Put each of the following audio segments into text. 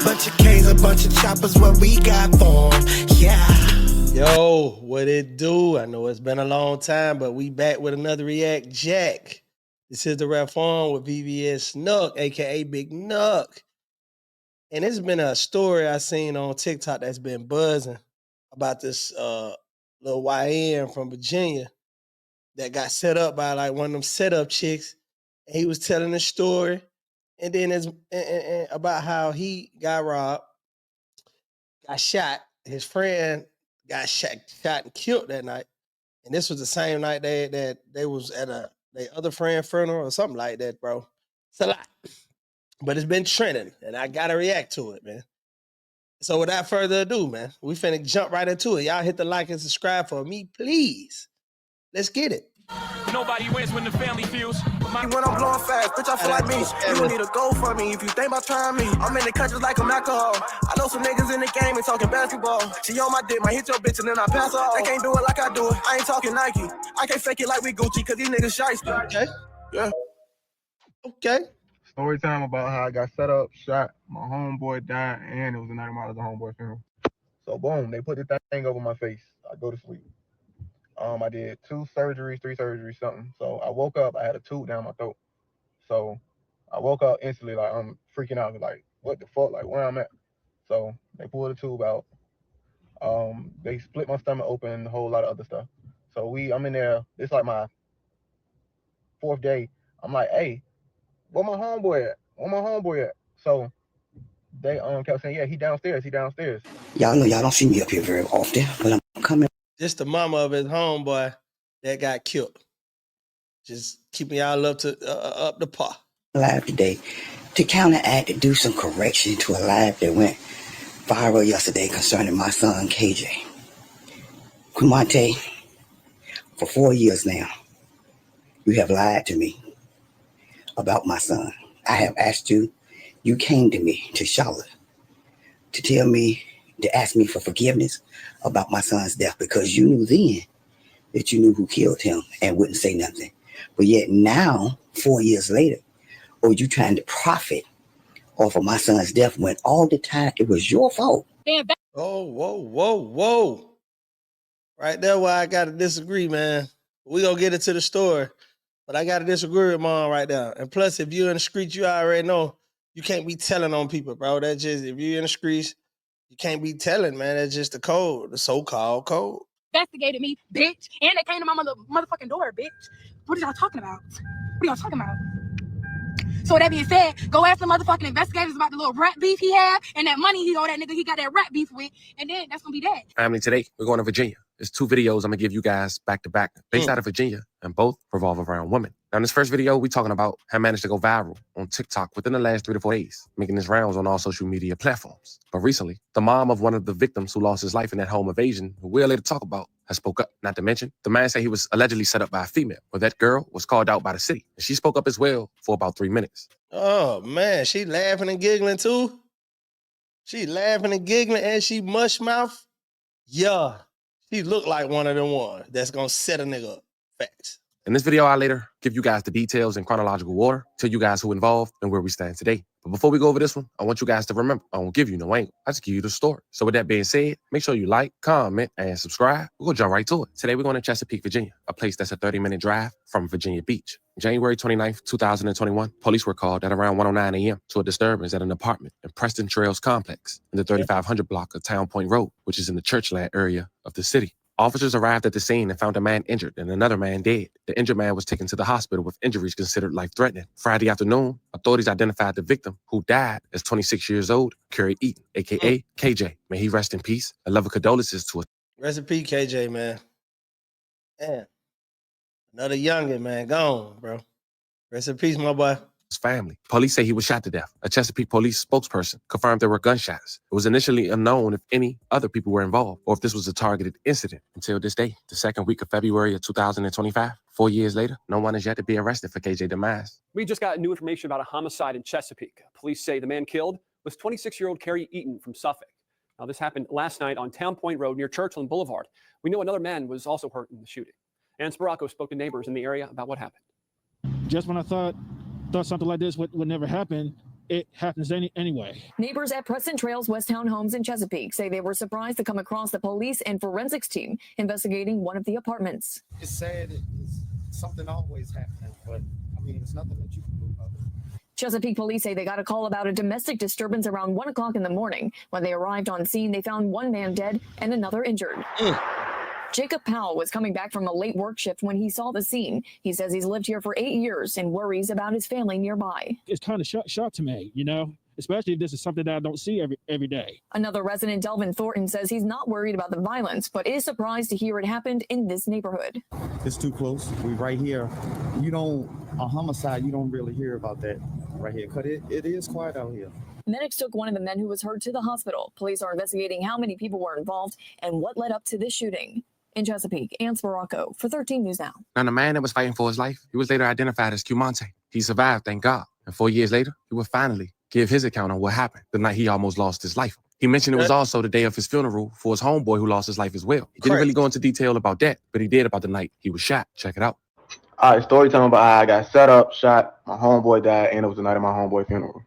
Bunch of K's, a bunch of choppers, what we got for 'em. Yeah. Yo, what it do? I know it's been a long time, but we back with another React Jack. This is the Reform with VVS Snuck, aka Big Nuck. And it's been a story I seen on TikTok that's been buzzing about this little YN from Virginia that got set up by like one of them setup chicks. And he was telling the story, and then it's and about how he got robbed, got shot. His friend got shot and killed that night. And this was the same night that they was at their other friend funeral or something like that, bro. It's a lot. But it's been trending, and I gotta react to it, man. So without further ado, man, we finna jump right into it. Y'all hit the like and subscribe for me, please. Let's get it. Nobody wins when the family feels. When I'm blowing fast, bitch, I feel like me. You don't need to go for me if you think about trying me. I'm in the country like I'm alcohol. I know some niggas in the game and talking basketball. She on my dick, might hit your bitch and then I pass her off. They can't do it like I do it. I ain't talking Nike. I can't fake it like we Gucci, cause these niggas shiesty. Okay. Yeah. Okay. Story time about how I got set up, shot, my homeboy died, and it was the night of my other homeboy funeral. So boom, they put the thing over my face. I go to sleep. I did 3 surgeries, something. So I woke up, I had a tube down my throat. So I woke up instantly, like I'm freaking out, like what the fuck, like where I'm at. So they pulled the tube out. They split my stomach open and a whole lot of other stuff. So I'm in there. It's like my 4th day. I'm like, hey, where my homeboy at? Where my homeboy at? So they kept saying, yeah, he downstairs. Y'all know y'all don't see me up here very often, but I'm coming. This the mama of his homeboy that got killed. Just keeping y'all up to par. Live today to counteract to do some correction to a live that went viral yesterday concerning my son KJ. Quimante, for 4 years now, you have lied to me about my son. I have asked you came to me to Charlotte to tell me, to ask me for forgiveness about my son's death because you knew then that you knew who killed him and wouldn't say nothing. But yet now, 4 years later, you trying to profit off of my son's death when all the time it was your fault. Oh, whoa. Right there where I gotta disagree, man. We gonna get into the story, but I gotta disagree with mom right there. And plus, if you're in the streets, you already know you can't be telling on people, bro. That's just, if you're in the streets, you can't be telling, man. That's just the code, the so-called code. Investigated me, bitch, and they came to my motherfucking door, bitch. What are y'all talking about? So with that being said, go ask the motherfucking investigators about the little rat beef he had and that money he owe that nigga he got that rat beef with, and then that's gonna be that. Family, today we're going to Virginia. There's 2 videos I'm gonna give you guys back to back, based out of Virginia, and both revolve around women. Now, in this first video, we talking about how managed to go viral on TikTok within the last 3 to 4 days, making his rounds on all social media platforms. But recently, the mom of one of the victims who lost his life in that home invasion, who we'll later talk about, has spoke up. Not to mention, the man said he was allegedly set up by a female, but that girl was called out by the city, and she spoke up as well for about 3 minutes. Oh man, she laughing and giggling too. She laughing and giggling and she mush mouth. Yeah, she looked like one of them ones that's gonna set a nigga up. Facts. In this video, I'll later give you guys the details in chronological order, tell you guys who involved and where we stand today. But before we go over this one, I want you guys to remember, I won't give you no angle. I just give you the story. So with that being said, make sure you like, comment, and subscribe. We're gonna jump right to it. Today, we're going to Chesapeake, Virginia, a place that's a 30-minute drive from Virginia Beach. January 29th, 2021, police were called at around 1:09 a.m. to a disturbance at an apartment in Preston Trails Complex in the 3500 block of Town Point Road, which is in the Churchland area of the city. Officers arrived at the scene and found a man injured and another man dead. The injured man was taken to the hospital with injuries considered life-threatening. Friday afternoon, authorities identified the victim, who died, as 26 years old, Kerry Eaton, a.k.a. KJ. May he rest in peace. A love of condolences to us. Rest in peace, KJ, man. Damn. Another youngin', man. Gone, bro. Rest in peace, my boy. His family. Police say he was shot to death. A Chesapeake police spokesperson confirmed there were gunshots. It was initially unknown if any other people were involved or if this was a targeted incident. Until this day, the second week of February of 2025, 4 years later, no one has yet to be arrested for KJ demise. We just got new information about a homicide in Chesapeake. Police say the man killed was 26-year-old Kerry Eaton from Suffolk. Now, this happened last night on Town Point Road near Churchland Boulevard. We know another man was also hurt in the shooting. Ann Sparacco spoke to neighbors in the area about what happened. Just when I thought something like this would never happen, it happens anyway. Neighbors at Preston Trails Westtown Homes in Chesapeake say they were surprised to come across the police and forensics team investigating one of the apartments. It's sad. Something always happening, but I mean, there's nothing that you can do about it. Chesapeake police say they got a call about a domestic disturbance around 1 o'clock in the morning. When they arrived on scene, they found one man dead and another injured. Jacob Powell was coming back from a late work shift when he saw the scene. He says he's lived here for 8 years and worries about his family nearby. It's kind of shock to me, you know, especially if this is something that I don't see every day. Another resident, Delvin Thornton, says he's not worried about the violence, but is surprised to hear it happened in this neighborhood. It's too close. We right here. A homicide, you don't really hear about that right here, because it is quiet out here. Medics took one of the men who was hurt to the hospital. Police are investigating how many people were involved and what led up to this shooting. In Chesapeake, Ann Sparacco for 13 News Now. Now, the man that was fighting for his life, he was later identified as Q-Monte. He survived, thank God. And 4 years later, he would finally give his account on what happened the night he almost lost his life. He mentioned it was also the day of his funeral for his homeboy who lost his life as well. He didn't really go into detail about that, but he did about the night he was shot. Check it out. All right, story time about how I got set up, shot, my homeboy died, and it was the night of my homeboy funeral.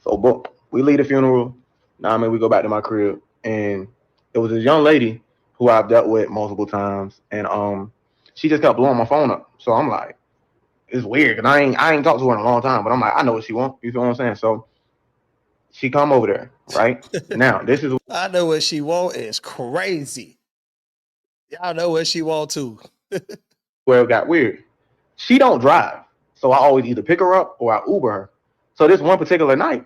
So, boom, we leave the funeral. Now, we go back to my crib, and it was this young lady who I've dealt with multiple times, and she just kept blowing my phone up. So I'm like, it's weird, because I ain't talked to her in a long time, but I'm like, I know what she wants. You feel what I'm saying? So she come over there, right? Now, this is... I know what she want is crazy. Y'all know what she want too. Where it got weird. She don't drive, so I always either pick her up or I Uber her. So this one particular night,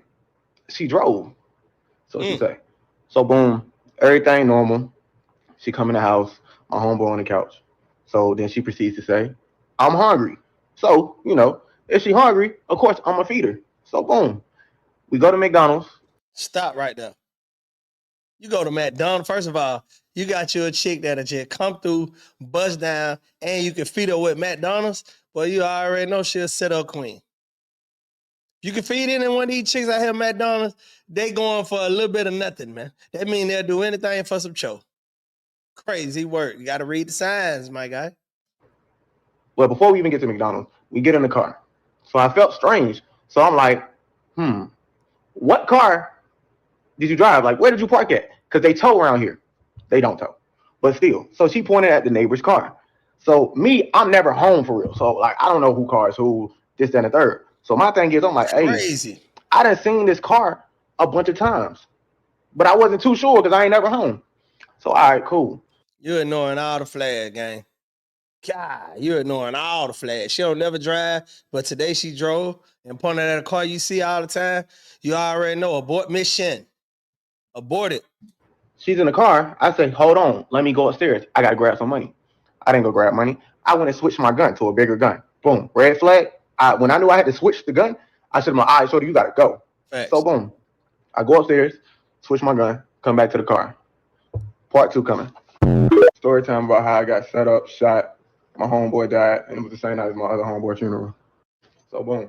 she drove. So she say. So boom, everything normal. She come in the house, my homeboy on the couch. So then she proceeds to say, I'm hungry. So, if she hungry, of course, I'm going to feed her. So, boom. We go to McDonald's. Stop right there. You go to McDonald's. First of all, you got you a chick that'll just come through, bust down, and you can feed her with McDonald's. Well, you already know she'll set up queen. You can feed in one of these chicks out here at McDonald's, they going for a little bit of nothing, man. That mean they'll do anything for some show. Crazy work. You got to read the signs, my guy. Well, before we even get to McDonald's, we get in the car. So I felt strange. So I'm like, what car did you drive? Like, where did you park at? Because they tow around here. They don't tow. But still. So she pointed at the neighbor's car. So me, I'm never home for real. So, like, I don't know who cars who, this, that, and the third. So my thing is, I'm like, hey, crazy. I done seen this car a bunch of times. But I wasn't too sure because I ain't never home. So, all right, cool. You're ignoring all the flags, gang. God, you're ignoring all the flags. She don't never drive, but today she drove and pointed at a car you see all the time. You already know, abort mission. Abort it. She's in the car. I say, hold on. Let me go upstairs. I got to grab some money. I didn't go grab money. I went and switched my gun to a bigger gun. Boom. Red flag. When I knew I had to switch the gun, I said, all right, shorty, you got to go. Thanks. So, boom. I go upstairs, switch my gun, come back to the car. Part 2 coming. Story time about how I got set up, shot, my homeboy died, and it was the same night as my other homeboy funeral. So, boom.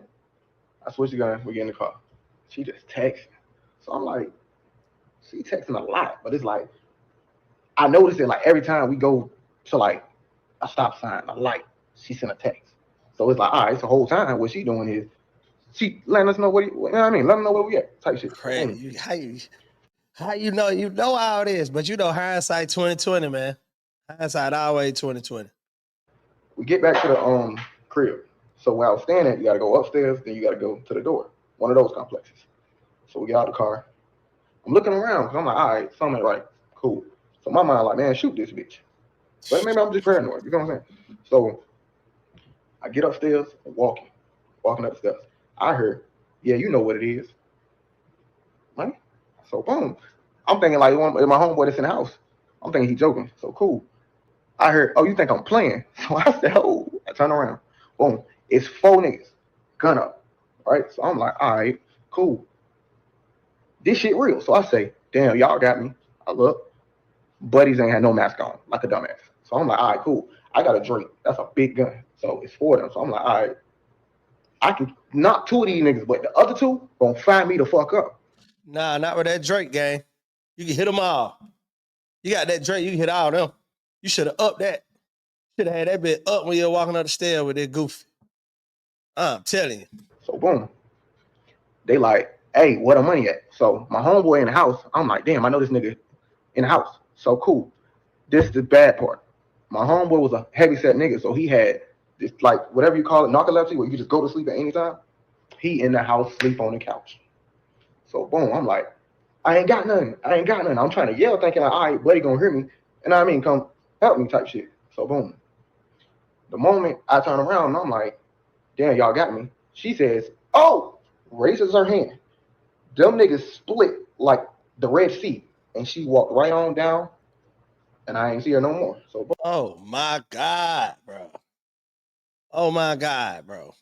I switch the gun, we get in the car. She just texts. So I'm like, she texting a lot, but it's like, I noticed it like every time we go to like a stop sign, a light, she sent a text. So it's like, all right, it's the whole time what she doing is, she letting us know what I mean, let them know where we at, type shit. Crazy. How you know how it is, but you know hindsight 2020, man. Hindsight always 2020. We get back to the crib. So where I was staying at, you gotta go upstairs, then you gotta go to the door. One of those complexes. So we get out of the car. I'm looking around because I'm like, all right, something ain't right. Cool. So my mind like, man, shoot this bitch. But maybe I'm just paranoid, you know what I'm saying? So I get upstairs and walking up the steps. I heard, yeah, you know what it is. Right? So boom. I'm thinking like my homeboy that's in the house. I'm thinking he's joking. So cool. I heard, oh, you think I'm playing? So I said, oh, I turn around. Boom. It's 4 niggas. Gun up. Right? So I'm like, all right, cool. This shit real. So I say, damn, y'all got me. I look. Buddies ain't had no mask on, like a dumbass. So I'm like, all right, cool. I got a drink. That's a big gun. So it's 4 of them. So I'm like, all right. I can knock 2 of these niggas, but the other 2 gonna find me the fuck up. Nah, not with that Drake gang. You can hit them all. You got that Drake, you can hit all of them. You should have upped that. Should have had that bit up when you were walking up the stairs with that goofy. I'm telling you. So boom. They like, hey, where the money at? So my homeboy in the house, I'm like, damn, I know this nigga in the house. So cool. This is the bad part. My homeboy was a heavyset nigga, so he had this, like, whatever you call it, narcolepsy, where you just go to sleep at any time. He in the house, sleep on the couch. So boom, I'm like, I ain't got nothing. I'm trying to yell, thinking like, all right, buddy gonna hear me. And I mean, come help me type shit. So boom. The moment I turn around, I'm like, damn, y'all got me. She says, oh, raises her hand. Them niggas split like the Red Sea. And she walked right on down, and I ain't see her no more. So boom. Oh my God, bro. Oh my God, bro.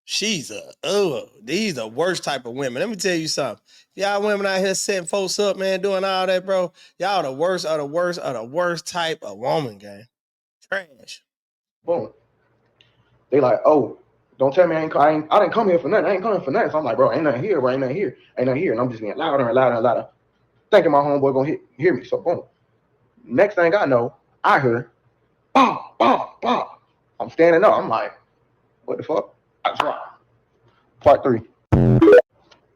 These the worst type of women. Let me tell you something. Y'all women out here setting folks up, man, doing all that, bro. Y'all the worst of the worst of the worst type of woman, gang. Trash. Boom. They like, oh, don't tell me I didn't come here for nothing. I ain't coming for nothing. So I'm like, bro, ain't nothing here, bro. Ain't nothing here. Ain't nothing here. And I'm just getting louder and louder and louder, thinking my homeboy gonna hear me. So boom. Next thing I know, I hear, bah, bah, bah. I'm standing up. I'm like, what the fuck? I drop. Part 3.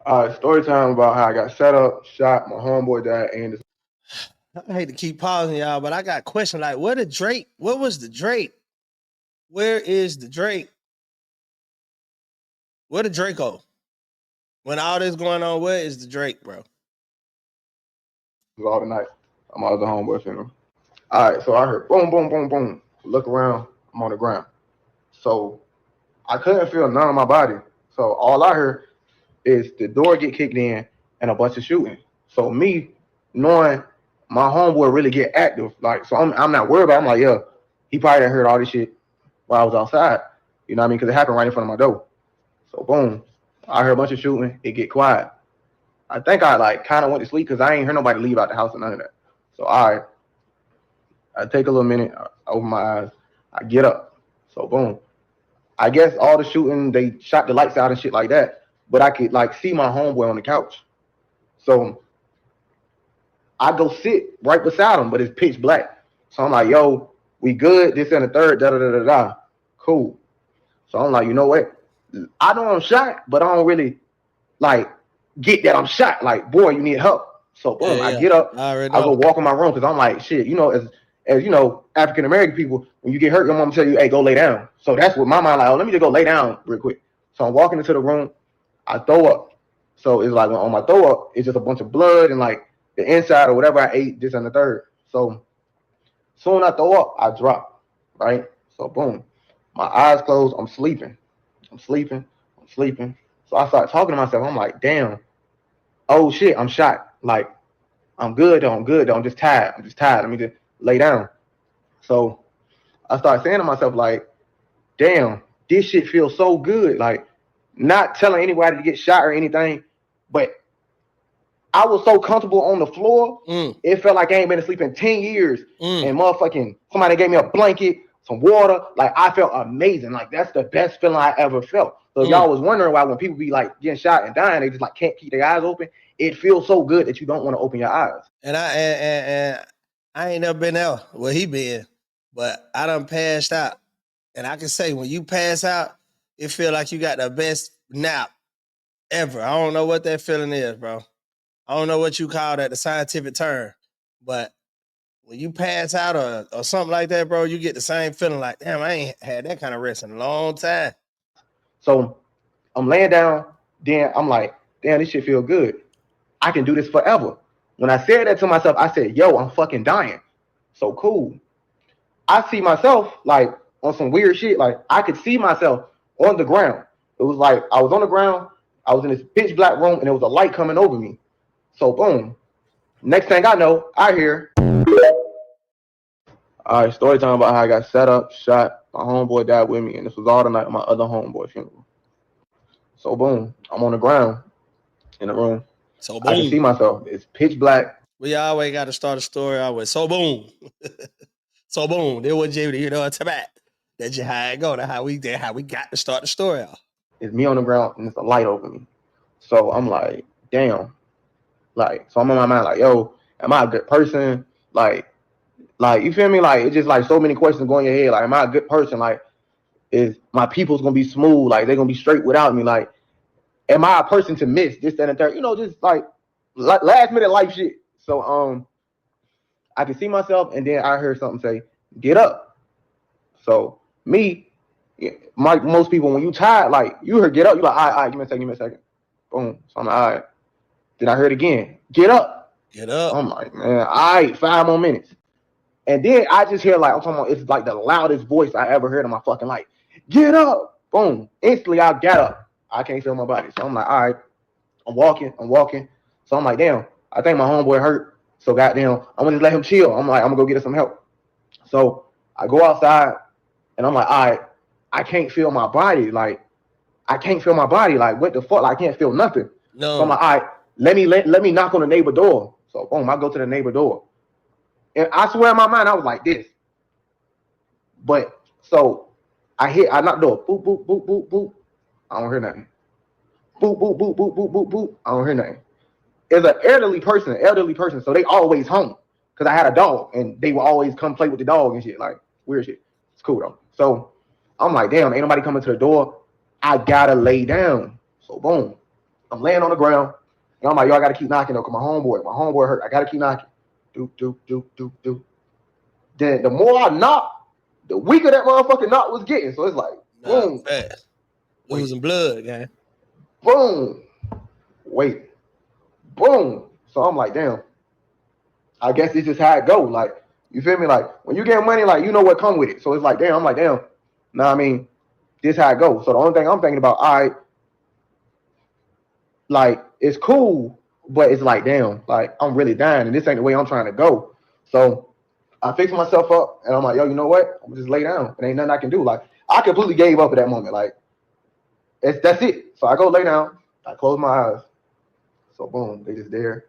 All right, story time about how I got set up, shot, my homeboy died, and I hate to keep pausing y'all, but I got a question. Like, what was the Drake? Where is the Drake? Where the Draco? When all this going on, where is the Drake, bro? all the night. I'm out of the homeboy funeral. All right, so I heard boom, boom, boom, boom. Look around, I'm on the ground. So I couldn't feel none of my body. So all I heard is the door get kicked in and a bunch of shooting. So me knowing my homeboy really get active, like, so I'm not worried about it. I'm like, yeah, he probably done heard all this shit while I was outside. You know what I mean? Because it happened right in front of my door. So boom, I heard a bunch of shooting. It get quiet. I think I like kind of went to sleep because I ain't heard nobody leave out the house or none of that. So I take a little minute, I open my eyes, I get up. So boom. I guess all the shooting, they shot the lights out and shit like that. But I could like see my homeboy on the couch. So I go sit right beside him, but it's pitch black. So I'm like, yo, we good, this and the third, da-da-da-da-da. Cool. So I'm like, you know what? I know I'm shot, but I don't really like get that I'm shot. Like, boy, you need help. So boom, I get up, I go walk in my room because I'm like, shit, you know, as you know, African American people, when you get hurt, your mom tell you, hey, go lay down. So that's what my mind like, oh, let me just go lay down real quick. So I'm walking into the room, I throw up. So it's like on my throw up, it's just a bunch of blood and like the inside or whatever I ate, this and the third. So soon I throw up, I drop, right? So boom, my eyes closed, I'm sleeping. So I start talking to myself. I'm like, damn, oh shit, I'm shot. Like, I'm good though, I'm just tired. Let me just lay down. So I start saying to myself, like, damn, this shit feels so good. Like, not telling anybody to get shot or anything, but I was so comfortable on the floor, it felt like I ain't been asleep in 10 years. And motherfucking somebody gave me a blanket, some water. Like, I felt amazing. Like, that's the best feeling I ever felt. So y'all was wondering why when people be like getting shot and dying, they just like can't keep their eyes open. It feels so good that you don't want to open your eyes. And I ain't never been there where he been, but I done passed out. And I can say when you pass out, it feel like you got the best nap ever. I don't know what that feeling is, bro. I don't know what you call that, the scientific term. But when you pass out or something like that, bro, you get the same feeling like, damn, I ain't had that kind of rest in a long time. So I'm laying down, then I'm like, damn, this shit feel good. I can do this forever. When I said that to myself, I said, yo, I'm fucking dying. So cool. I see myself like on some weird shit. Like, I could see myself on the ground. It was like I was on the ground, I was in this pitch black room, and there was a light coming over me. So boom. Next thing I know, I hear. All right, story time about how I got set up, shot. My homeboy died with me, and this was all the night of my other homeboy funeral. So boom, I'm on the ground in the room. So boom. I can see myself. It's pitch black. We always got to start a story always. So boom. So boom. There was Jimmy, you know, it's about. That's just how it go. That's how we got to start the story off. It's me on the ground and it's a light over me. So I'm like, damn. Like, so I'm in my mind like, yo, am I a good person? Like you feel me? Like, it's just like so many questions going in your head. Like, am I a good person? Like, is my people's gonna be smooth? Like, they're gonna be straight without me? Like, am I a person to miss this, that, and third? You know, just like last minute life shit. So I could see myself, and then I heard something say, "Get up." So me, most people, when you tired, like you heard "get up," you like, all right, give me a second. Boom. So I'm like, all right. Then I heard again, "Get up." Get up. I'm like, man, all right, 5 more minutes. And then I just hear like, I'm talking about, it's like the loudest voice I ever heard in my fucking life. "Get up." Boom. Instantly I got up. I can't feel my body. So I'm like, all right, I'm walking. So I'm like, damn, I think my homeboy hurt. So goddamn, I'm gonna just let him chill. I'm like, I'm gonna go get him some help. So I go outside and I'm like, all right, I can't feel my body. Like, I can't feel my body. Like, what the fuck? Like, I can't feel nothing. No. So I'm like, all right, let me knock on the neighbor door. So boom, I go to the neighbor door. And I swear in my mind, I was like this. But so I knock the door. Boop, boop, boop, boop, boop. I don't hear nothing. Boop, boop, boop, boop, boop, boop, boop. I don't hear nothing. It's an elderly person, so they always home. Because I had a dog, and they would always come play with the dog and shit, like weird shit. It's cool though. So I'm like, damn, ain't nobody coming to the door. I gotta lay down. So boom, I'm laying on the ground, and I'm like, yo, I gotta keep knocking though, cause my homeboy hurt. I gotta keep knocking. Doop, doop, doop, doop, doop. Then the more I knock, the weaker that motherfucking knock was getting. So it's like, boom, fast. Losing blood, gang. Boom, wait. Boom. So I'm like, damn, I guess this is how it go. Like, you feel me? Like, when you get money, like, you know what come with it. So it's like, damn, I'm like, damn. Nah, I mean, this how it goes. So the only thing I'm thinking about, all right, like, it's cool, but it's like, damn, like, I'm really dying, and this ain't the way I'm trying to go. So I fix myself up, and I'm like, yo, you know what? I'm gonna just lay down. It ain't nothing I can do. Like, I completely gave up at that moment. Like, that's it. So I go lay down. I close my eyes. So boom, they just there.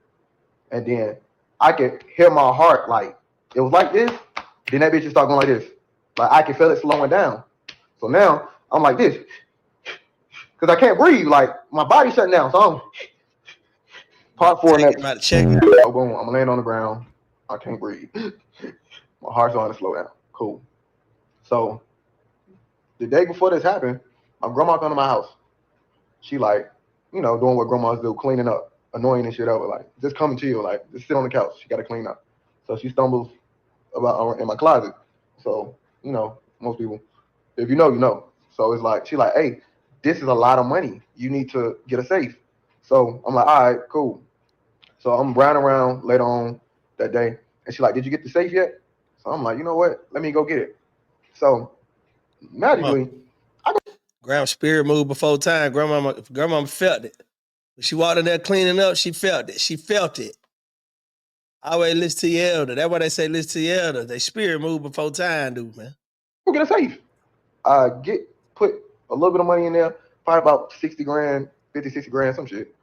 And then I could hear my heart, like, it was like this. Then that bitch just started going like this. Like, I can feel it slowing down. So now I'm like this. Because I can't breathe. Like, my body's shutting down. So I'm part 4 next. Oh, boom, I'm laying on the ground. I can't breathe. My heart's starting to slow down. Cool. So the day before this happened, my grandma come to my house. She like, you know, doing what grandmas do, cleaning up. Annoying and shit over, like just coming to you, like just sit on the couch. She got to clean up, so she stumbles about in my closet. So you know, most people, if you know, you know. So it's like she like, hey, this is a lot of money. You need to get a safe. So I'm like, all right, cool. So I'm riding around later on that day, and she like, did you get the safe yet? So I'm like, you know what? Let me go get it. So magically, Grandma spirit moved before time. Grandma felt it. When she walked in there cleaning up, she felt it. She felt it. Always listen to your elder. That's why they say listen to your elder. They spirit move before time, dude, man. Go get a safe. Put a little bit of money in there, probably about 60 grand, 50, 60 grand, some shit.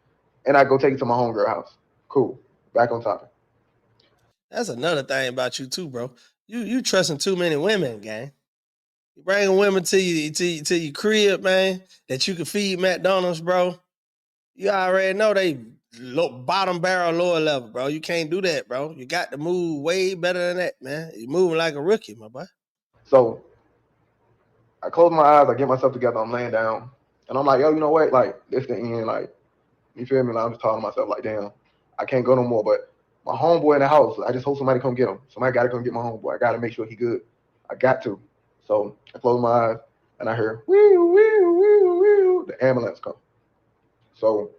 And I go take it to my homegirl house. Cool. Back on topic. That's another thing about you too, bro. You trusting too many women, gang. You bringing women to your crib, man, that you can feed McDonald's, bro. You already know they bottom barrel, lower level, bro. You can't do that, bro. You got to move way better than that, man. You're moving like a rookie, my boy. So I close my eyes, I get myself together, I'm laying down, and I'm like, yo, you know what? Like, this the end, like, you feel me? Like, I'm just talking to myself, like, damn, I can't go no more. But my homeboy in the house, I just hope somebody come get him. Somebody got to come get my homeboy. I got to make sure he good. I got to. So I close my eyes, and I hear, wee, wee, wee, wee, the ambulance come. So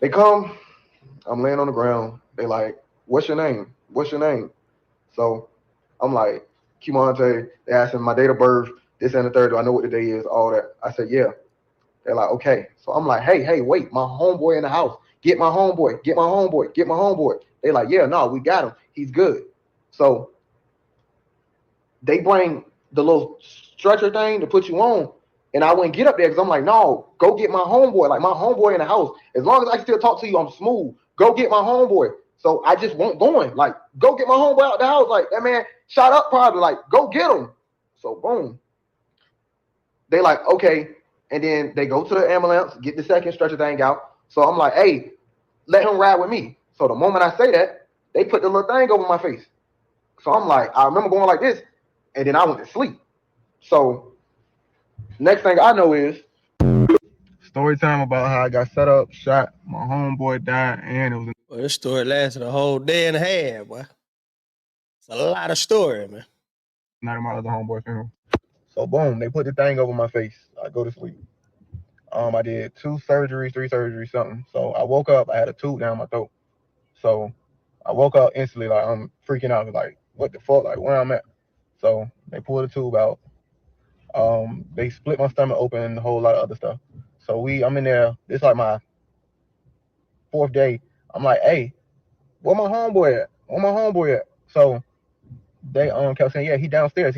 they come, I'm laying on the ground. They like, what's your name? What's your name? So I'm like, Kimante. They asking my date of birth, this and the third. Do I know what the day is? All that. I said, yeah. They're like, okay. So I'm like, hey, wait, my homeboy in the house. Get my homeboy. Get my homeboy. Get my homeboy. They like, yeah, no, we got him. He's good. So they bring the little stretcher thing to put you on. And I wouldn't get up there because I'm like, no, go get my homeboy. Like, my homeboy in the house. As long as I can still talk to you, I'm smooth. Go get my homeboy. So I just won't go in. Like, go get my homeboy out the house. Like, that man shot up probably. Like, go get him. So, boom. They like, okay. And then they go to the ambulance, get the second stretcher thing out. So I'm like, hey, let him ride with me. So the moment I say that, they put the little thing over my face. So I'm like, I remember going like this, and then I went to sleep. So next thing I know is story time about how I got set up, shot, my homeboy died, and it was Well, this story lasted a whole day and a half, boy. It's a lot of story, man. night of my other homeboy funeral. So boom, they put the thing over my face. I go to sleep. I did 2 surgeries, 3 surgeries, something. So I woke up, I had a tube down my throat. So I woke up instantly, like I'm freaking out, like what the fuck, like where I'm at. So they pulled the tube out. They split my stomach open and a whole lot of other stuff. So I'm in there. It's like my 4th day. I'm like, hey, where my homeboy at? Where my homeboy at? So they kept saying, yeah, he downstairs.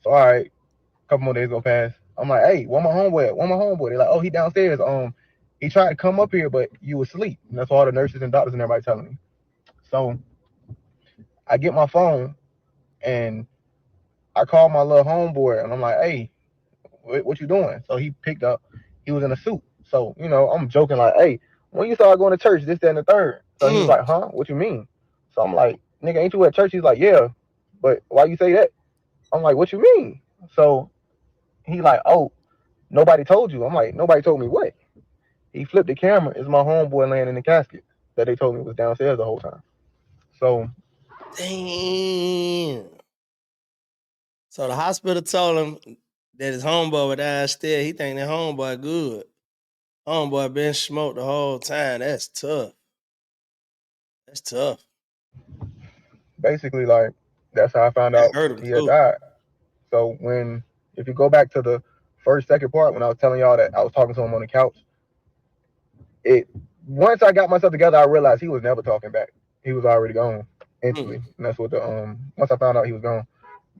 So all right, a couple more days go past. I'm like, hey, where my homeboy at? Where my homeboy? They're like, oh, he downstairs. He tried to come up here, but you was asleep. And that's all the nurses and doctors and everybody telling me. So I get my phone and I call my little homeboy and I'm like, hey, what you doing? So he picked up. He was in a suit. So, I'm joking like, hey, when you start going to church, this, that, and the third. So he was like, huh? What you mean? So I'm like, nigga, ain't you at church? He's like, yeah. But why you say that? I'm like, what you mean? So he like, oh, nobody told you. I'm like, nobody told me what? He flipped the camera. It's my homeboy laying in the casket that they told me was downstairs the whole time. So, damn. So the hospital told him that his homeboy was downstairs. He think that homeboy good. Homeboy been smoked the whole time. That's tough. That's tough. basically, like, that's how I found That out hurt him he had too. died. So if you go back to the second part, when I was telling y'all that I was talking to him on the couch, once I got myself together, I realized he was never talking back. He was already gone instantly. And that's what once I found out he was gone,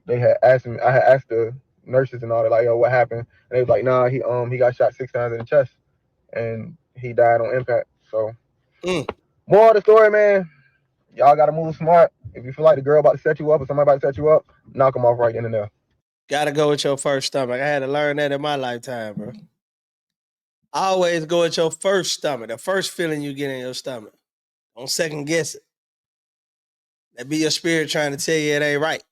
they had asked me. I had asked the nurses and all that, like, yo, what happened? And they was like, nah, he got shot 6 times in the chest and he died on impact. So more of the story, man. Y'all gotta move smart. If you feel like the girl about to set you up or somebody about to set you up, knock them off right then and there. Gotta go with your first stomach. I had to learn that in my lifetime, bro. Always go with your first stomach, the first feeling you get in your stomach. Don't second guess it. That be your spirit trying to tell you it ain't right.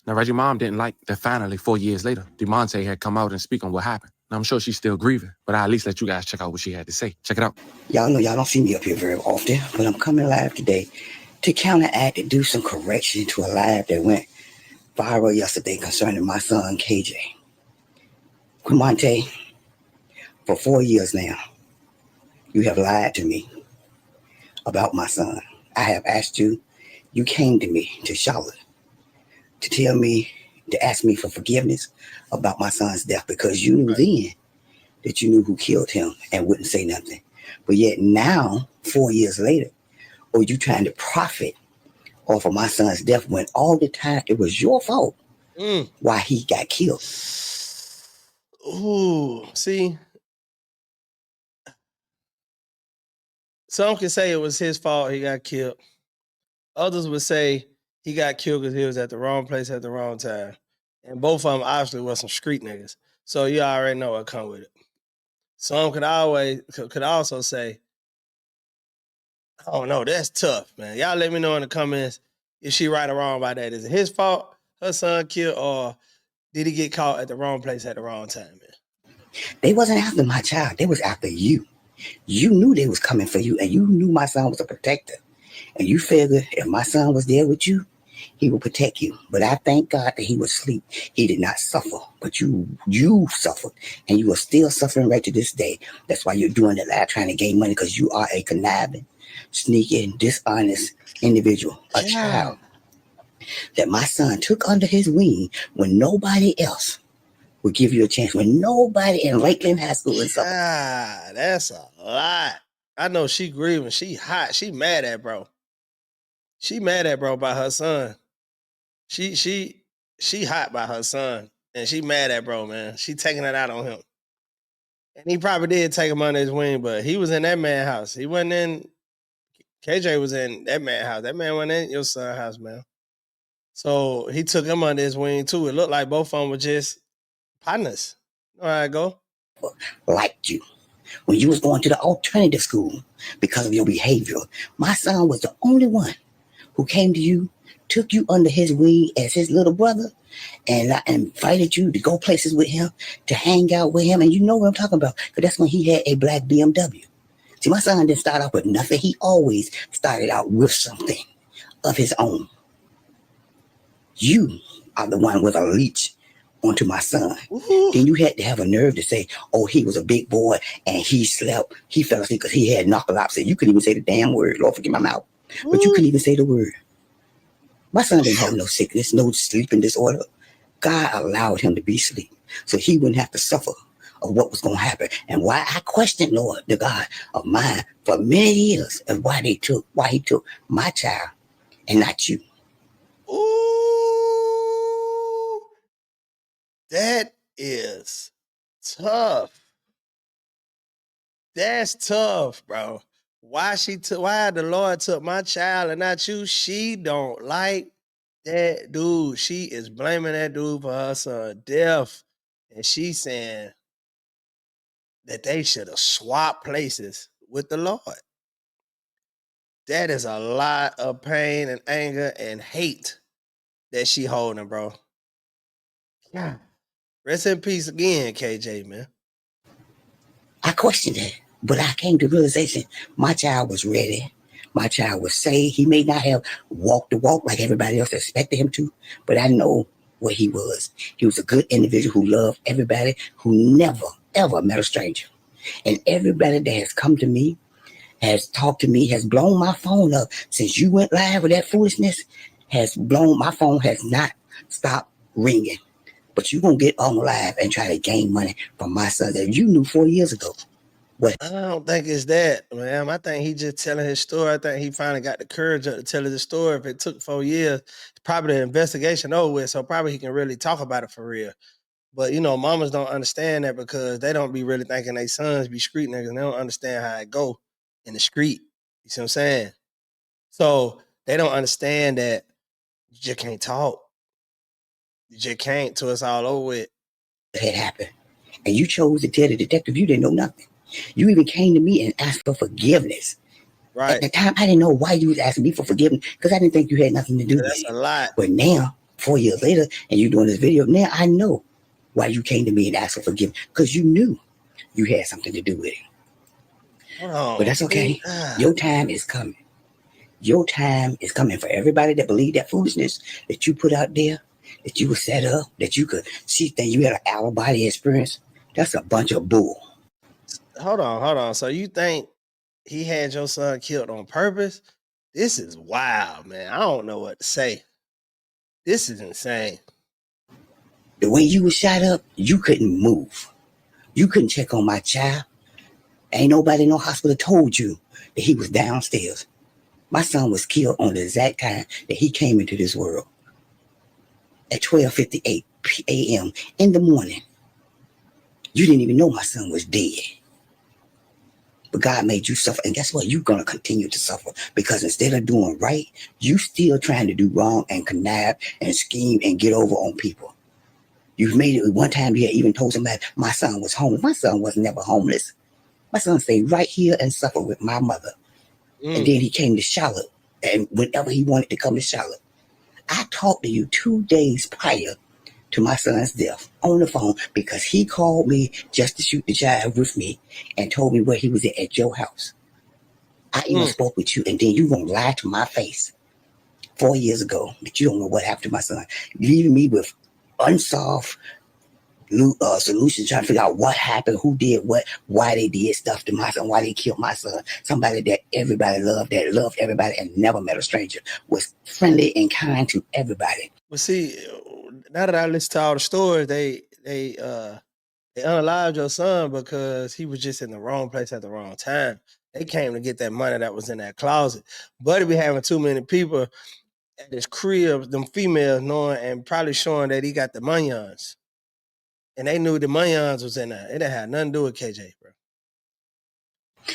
Now, Reggie's mom didn't like that finally, 4 years later, DeMonte had come out and speak on what happened. Now, I'm sure she's still grieving, but I'll at least let you guys check out what she had to say. Check it out. Y'all know y'all don't see me up here very often, but I'm coming live today to counteract and do some correction to a live that went viral yesterday concerning my son, KJ. Quimante, for 4 years now, you have lied to me about my son. I have asked you, you came to me to Charlotte to tell me, to ask me for forgiveness about my son's death because you knew then that you knew who killed him and wouldn't say nothing. But yet now, 4 years later, you trying to profit off of my son's death when all the time it was your fault why he got killed. Ooh, see? Some can say it was his fault he got killed. Others would say he got killed because he was at the wrong place at the wrong time. And both of them obviously were some street niggas. So you already know what come with it. Some could also say, oh no, that's tough, man. Y'all let me know in the comments if she right or wrong about that. Is it his fault her son killed, or did he get caught at the wrong place at the wrong time, man? They wasn't after my child. They was after you. You knew they was coming for you, and you knew my son was a protector. And you figured if my son was there with you, he would protect you. But I thank God that he was asleep. He did not suffer. But you suffered. And you are still suffering right to this day. That's why you're doing the live trying to gain money, because you are a conniving, sneaking, dishonest individual. A child that my son took under his wing when nobody else would give you a chance, when nobody in Lakeland High School is suffering. That's a lot. I know she grieving. She hot. She mad at bro. She mad at bro by her son. She hot by her son. And she mad at bro, man. She taking it out on him. And he probably did take him under his wing, but he was in that man's house. He wasn't in, KJ was in that man's house. That man wasn't in your son's house, man. So he took him under his wing too. It looked like both of them were just partners. All right, go. Liked you when you was going to the alternative school because of your behavior. My son was the only one who came to you, took you under his wing as his little brother, and invited you to go places with him, to hang out with him. And you know what I'm talking about, because that's when he had a black BMW. See, my son didn't start off with nothing. He always started out with something of his own. You are the one with a leech onto my son. Then you had to have a nerve to say, oh, he was a big boy and he fell asleep because he had narcolepsy. You couldn't even say the damn word. Lord, forgive my mouth. But you couldn't even say the word. My son didn't have no sickness, no sleeping disorder. God allowed him to be asleep so he wouldn't have to suffer of what was going to happen. And why I questioned, Lord, the God of mine for many years, and why he took my child and not you. Ooh, that is tough. That's tough, bro. Why the Lord took my child and not you? She don't like that dude. She is blaming that dude for her son's death. And she's saying that they should have swapped places with the Lord. That is a lot of pain and anger and hate that she holding, bro. Yeah. Rest in peace again, KJ, man. I questioned it, but I came to realization my child was ready. My child was saved. He may not have walked the walk like everybody else expected him to, but I know what he was. He was a good individual who loved everybody, who never, ever met a stranger. And everybody that has come to me, has talked to me, has blown my phone up since you went live with that foolishness, my phone has not stopped ringing. But you're going to get on live and try to gain money from my son that you knew 4 years ago. What? I don't think it's that, man. I think he just telling his story. I think he finally got the courage up to tell his story. If it took 4 years, probably the investigation over with, so probably he can really talk about it for real. But, mamas don't understand that because they don't be really thinking they sons be street niggas, and they don't understand how it go in the street. You see what I'm saying? So they don't understand that you just can't talk. You just can't till it's all over with. It happened. And you chose to tell the detective you didn't know nothing. You even came to me and asked for forgiveness. Right. At the time, I didn't know why you was asking me for forgiveness because I didn't think you had nothing to do with it. That's a lot. But now, 4 years later, and you doing this video, now I know why you came to me and asked for forgiveness because you knew you had something to do with it. Hold on. But that's okay. Your time is coming. Your time is coming for everybody that believed that foolishness that you put out there, that you were set up, that you could see things, you had an out-of-body experience. That's a bunch of bull. Hold on. So you think he had your son killed on purpose? This is wild, man. I don't know what to say. This is insane. The way you were shot up, you couldn't move. You couldn't check on my child. Ain't nobody in no hospital told you that he was downstairs. My son was killed on the exact time that he came into this world. At 12:58 a.m. in the morning. You didn't even know my son was dead. But God made you suffer. And guess what? You're going to continue to suffer. Because instead of doing right, you still trying to do wrong and connive and scheme and get over on people. You've made it. One time you had even told somebody my son was homeless. My son was never homeless. My son stayed right here and suffered with my mother. And then he came to Charlotte. And whenever he wanted to come to Charlotte, I talked to you 2 days prior to my son's death on the phone because he called me just to shoot the child with me and told me where he was at your house. I even spoke with you, and then you gonna lie to my face 4 years ago that you don't know what happened to my son, leaving me with unsolved solutions, trying to figure out what happened, who did what, why they did stuff to my son, why they killed my son. Somebody that everybody loved, that loved everybody and never met a stranger, was friendly and kind to everybody. Well, see, now that I listen to all the stories, they unalived your son because he was just in the wrong place at the wrong time. They came to get that money that was in that closet. Buddy be having too many people at his crib, them females knowing and probably showing that he got the munions. And they knew the munions was in there. It didn't have nothing to do with KJ, bro.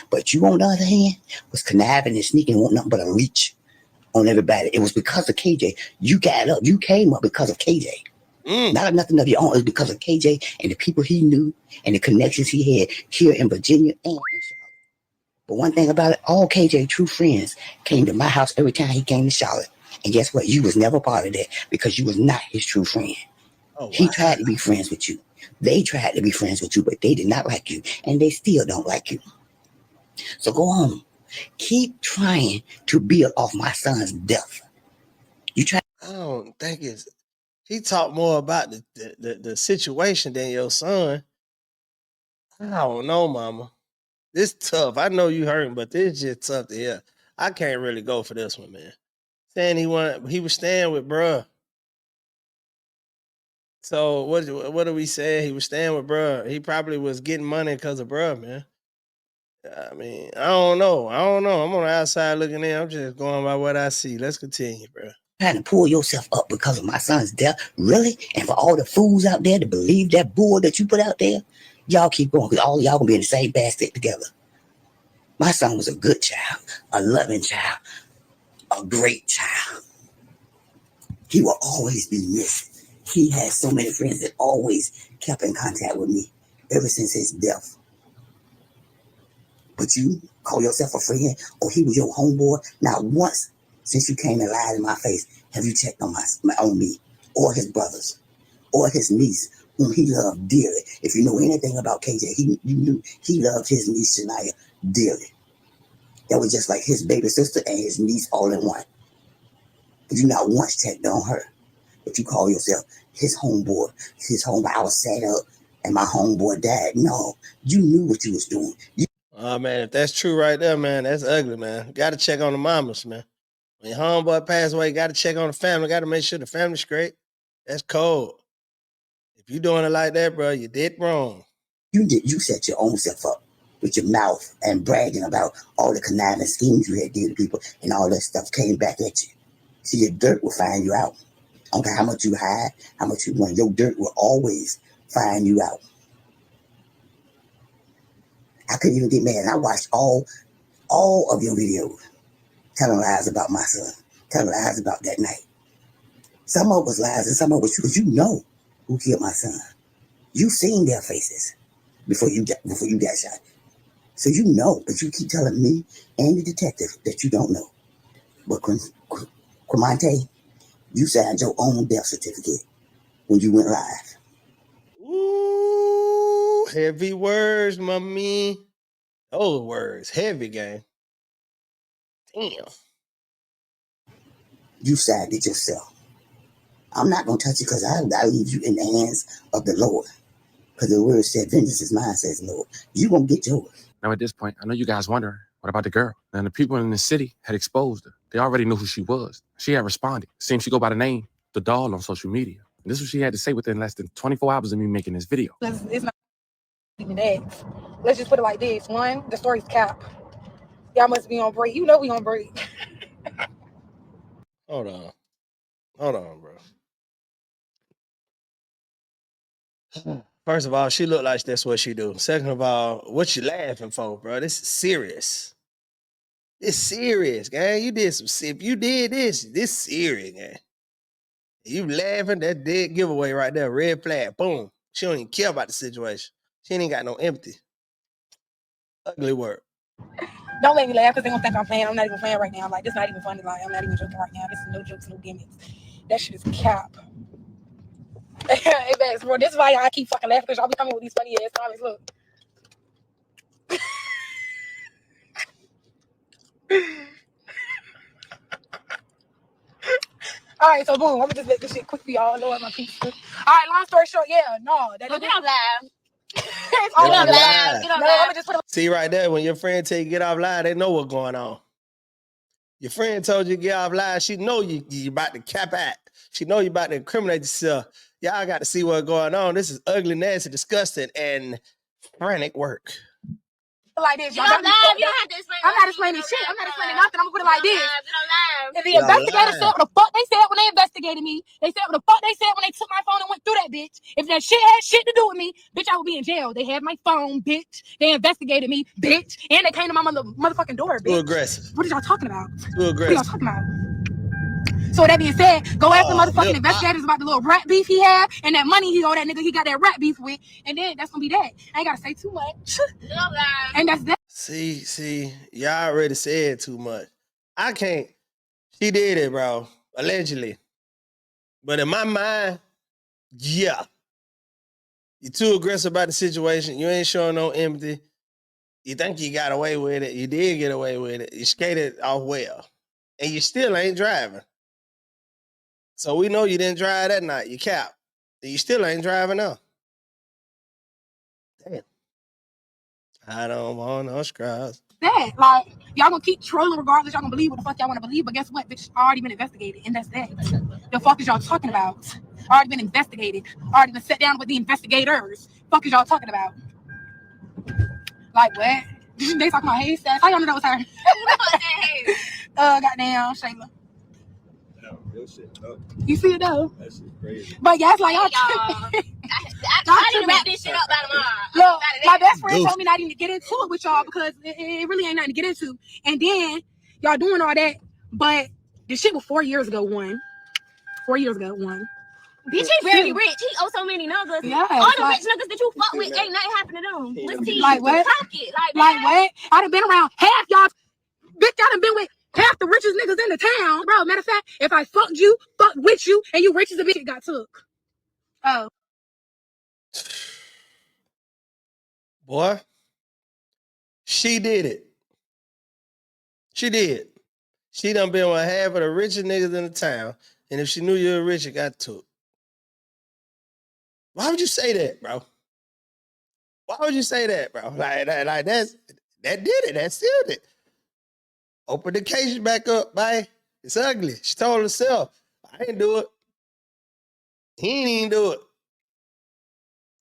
But you, on the other hand, was conniving and sneaking, want nothing but a leech on everybody. It was because of KJ. You got up. You came up because of KJ. Not nothing of your own. It was because of KJ and the people he knew and the connections he had here in Virginia and in Charlotte. But one thing about it, all KJ true friends came to my house every time he came to Charlotte. And guess what? You was never part of that because you was not his true friend. Oh, wow. He tried to be friends with you. They tried to be friends with you, but they did not like you. And they still don't like you. So go on. Keep trying to build off my son's death. You try. I don't think it's. He talked more about the situation than your son. I don't know, mama. This tough. I know you hurting, but this just tough to hear. I can't really go for this one, man. Saying he was staying with bruh. So what do we say? He was staying with bruh. He probably was getting money because of bruh, man. I mean, I don't know. I'm on the outside looking in. I'm just going by what I see. Let's continue, bro. Trying to pull yourself up because of my son's death, really? And for all the fools out there to believe that bull that you put out there, y'all keep going because all y'all gonna be in the same basket together. My son was a good child, a loving child, a great child. He will always be missed. He had so many friends that always kept in contact with me ever since his death. But you call yourself a friend, or he was your homeboy. Not once since you came and lied in my face have you checked on me, or his brothers, or his niece, whom he loved dearly. If you know anything about KJ, you knew he loved his niece Shania dearly. That was just like his baby sister and his niece all in one. But you not once checked on her. But you call yourself his homeboy. I was sat up and my homeboy died. No, you knew what you was doing. Oh, man, if that's true right there, man, that's ugly, man. Got to check on the mamas, man. When your homeboy passed away, got to check on the family. Got to make sure the family's straight. That's cold. If you doing it like that, bro, you did wrong. You set your own self up with your mouth and bragging about all the conniving schemes you had did to people, and all that stuff came back at you. See, your dirt will find you out. I don't care how much you hide, how much you want. Your dirt will always find you out. I couldn't even get mad. And I watched all of your videos telling lies about my son, telling lies about that night. Some of us lies and some of us true, because you know who killed my son. You seen their faces before you got shot. So you know, but you keep telling me and the detective that you don't know. But Quamante, you signed your own death certificate when you went live. Ooh, heavy words, mommy. Those words, heavy, gang. Damn. You signed it yourself. I'm not going to touch it because I leave you in the hands of the Lord. Because the word said, vengeance is mine, says the Lord. You going to get yours. Now, at this point, I know you guys wondering, what about the girl? And the people in the city had exposed her. They already knew who she was. She had responded. Seems she go by the name, The Doll, on social media. And this is what she had to say within less than 24 hours of me making this video. It's not even that. Let's just put it like this. One, the story's cap. Y'all must be on break. You know we on break. Hold on, bro. First of all, she look like that's what she do. Second of all, what you laughing for, bro? This is serious. It's serious, gang. You did some. If you did this serious, gang. You laughing, that dead giveaway right there. Red flag. Boom. She don't even care about the situation. She ain't got no empathy. Ugly word. Don't make me laugh because they gonna think I'm playing. I'm not even playing right now. Like, this not even funny. Like, I'm not even joking right now. This is no jokes, no gimmicks. That shit is cap. Hey, Bax, bro, this is why y'all keep fucking laughing, because y'all be coming with these funny ass comments. Look. All right, so boom, I'm gonna just let this shit quick for y'all. Lord, my pizza. All right, long story short, yeah, no. That Get off live. It's all Get off live. live. Get off No, live. I'm just put See right there, when your friend tell you get off live, they know what's going on. Your friend told you to get off live, she know you about to cap out. She know you about to incriminate yourself. Y'all got to see what's going on. This is ugly, nasty, disgusting, and frantic work. like this. Get off live. You don't have to explain. I'm not explaining shit. I'm not explaining nothing. I'm gonna put it like this. Get on live. If the investigators said what the fuck they said when they investigated me, they said what the fuck they said when they took my phone and went through that bitch. If that shit had shit to do with me, bitch, I would be in jail. They had my phone, bitch. They investigated me, bitch. And they came to my motherfucking door, bitch. Too aggressive. What are y'all talking about? Too aggressive. What are y'all talking about? So with that being said, go ask the motherfucking investigators about the little rat beef he had and that money he owed that nigga he got that rat beef with, and then that's gonna be that. I ain't gotta say too much. And that's that. See, y'all already said too much. I can't. She did it, bro. Allegedly. But in my mind, yeah. You're too aggressive about the situation. You ain't showing no empathy. You think you got away with it. You did get away with it. You skated off well. And you still ain't driving. So we know you didn't drive that night. You cap. And you still ain't driving now. Damn. I don't want no scrubs. That, like, y'all gonna keep trolling regardless. Y'all gonna believe what the fuck y'all wanna believe. But guess what, bitch? Already been investigated. And that's that. The fuck is y'all talking about? Already been investigated. Already been sat down with the investigators. Fuck is y'all talking about? Like what? They talking about hey stuff. How y'all know that was her? Goddamn Shayla. Real shit. You see it though? That shit crazy. But yeah, it's like y'all. I need to wrap this shit up by tomorrow. Look, my best friend told me not even to get into it with y'all because it really ain't nothing to get into. And then y'all doing all that, but the shit was 4 years ago. 4 years ago. Bitch, he very rich. He owe so many niggas. Yeah, all the rich niggas that you fuck with ain't nothing happening to them. What's he? Like what? Pocket. Like what? I done been around half y'all. Bitch, I done been with half the richest niggas in the town, bro. Matter of fact, if I fucked with you, and you rich as a bitch, it got took. Oh. Boy, she did it. She did. She done been with half of the richest niggas in the town. And if she knew you were rich, it got took. Why would you say that, bro? Why would you say that, bro? Like that did it. That sealed it. Open the case back up, bye. It's ugly. She told herself, I didn't do it. He ain't even do it.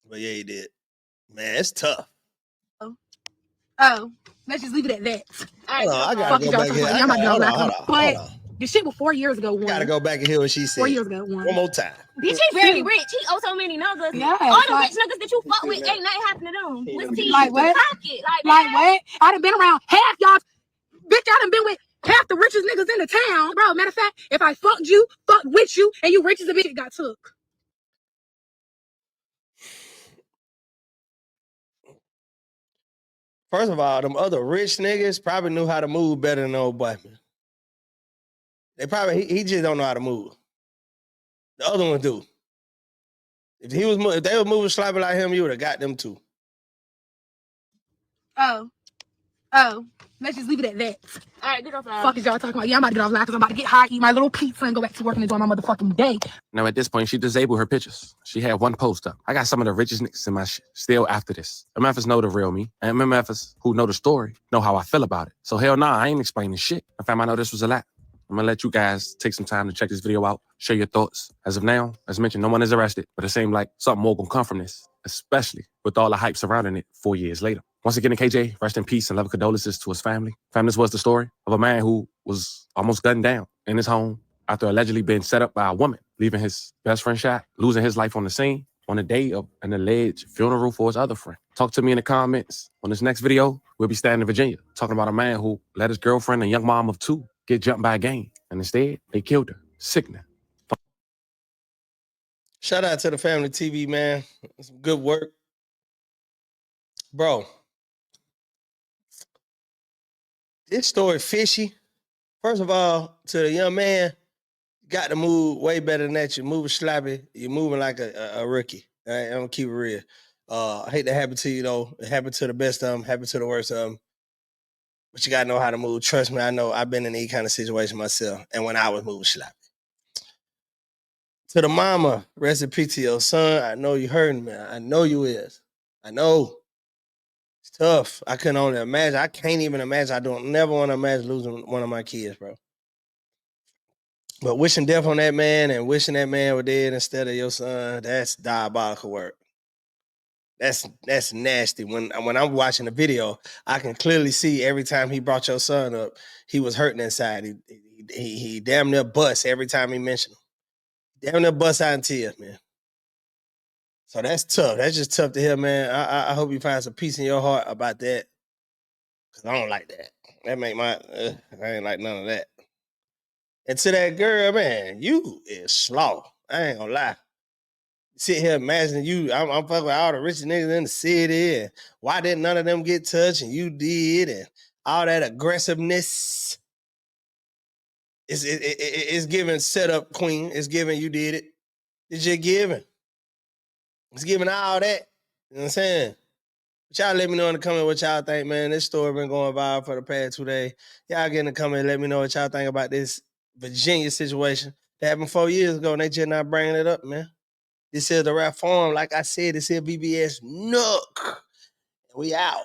But yeah, he did. Man, it's tough. Oh, let's just leave it at that. Hold on, I gotta go back here. Hold on. The shit was 4 years ago. Gotta go back and hear what she said. 4 years ago. One more time. Bitch, he very rich. He owe so many niggas. Yeah, all the rich niggas that you fuck with ain't nothing happening to them. What's he? Like what? Pocket. Like what? I done been around half y'all. Bitch, I done been with half the richest niggas in the town, bro. Matter of fact, if I fucked with you, and you rich as a bitch, it got took. First of all, them other rich niggas probably knew how to move better than old boy. They probably he just don't know how to move. The other one do. If they was moving sloppy like him, you would have got them too. Oh, let's just leave it at that. All right, get off live. Fuck is y'all talking about? Yeah, I'm about to get off live because I'm about to get high, eat my little pizza, and go back to work and enjoy my motherfucking day. Now, at this point, she disabled her pictures. She had one post up. I got some of the richest niggas in my shit still after this. MFers know the real me. And MFers who know the story know how I feel about it. So hell nah, I ain't explaining shit. In fact, I know this was a lot. I'm gonna let you guys take some time to check this video out, share your thoughts. As of now, as mentioned, no one is arrested, but it seemed like something more gonna come from this, especially with all the hype surrounding it 4 years later. Once again, KJ, rest in peace and love and condolences to his family. This was the story of a man who was almost gunned down in his home after allegedly being set up by a woman, leaving his best friend shot, losing his life on the scene on the day of an alleged funeral for his other friend. Talk to me in the comments. On this next video, we'll be standing in Virginia, talking about a man who let his girlfriend and young mom of 2 get jumped by a gang, and instead, they killed her. Sickening. Shout out to the family TV, man. Some good work. Bro, this story fishy. First of all, to the young man, you got to move way better than that. You're moving sloppy. You're moving like a rookie. All right, I'm going to keep it real. I hate that happen to you, though. It happened to the best of them, happened to the worst of them. But you got to know how to move. Trust me, I know. I've been in these kind of situations myself. And when I was moving sloppy. To the mama, rest in peace to your son. I know you hurting, man. I know you is. I know. It's tough. I couldn't only imagine. I can't even imagine. I don't never want to imagine losing one of my kids, bro. But wishing death on that man and wishing that man was dead instead of your son, that's diabolical work. That's nasty. When I'm watching the video, I can clearly see every time he brought your son up, he was hurting inside. He damn near bust every time he mentioned him. Damn near bust out in tears, man. So that's tough. That's just tough to hear, man. I hope you find some peace in your heart about that. Cause I don't like that. That make my I ain't like none of that. And to that girl, man, you is slow. I ain't gonna lie. sit here imagining you, I'm fucking with all the rich niggas in the city, and why didn't none of them get touched and you did, and all that aggressiveness. It's giving setup queen. It's giving you did it. It's just giving. It's giving all that. You know what I'm saying? But y'all let me know in the comment what y'all think, man. This story been going viral for the past 2 days. Y'all get in the comment, let me know what y'all think about this Virginia situation that happened 4 years ago, and they just not bringing it up, man. This is the Rap Forum. Like I said, this is BBS Nook. We out.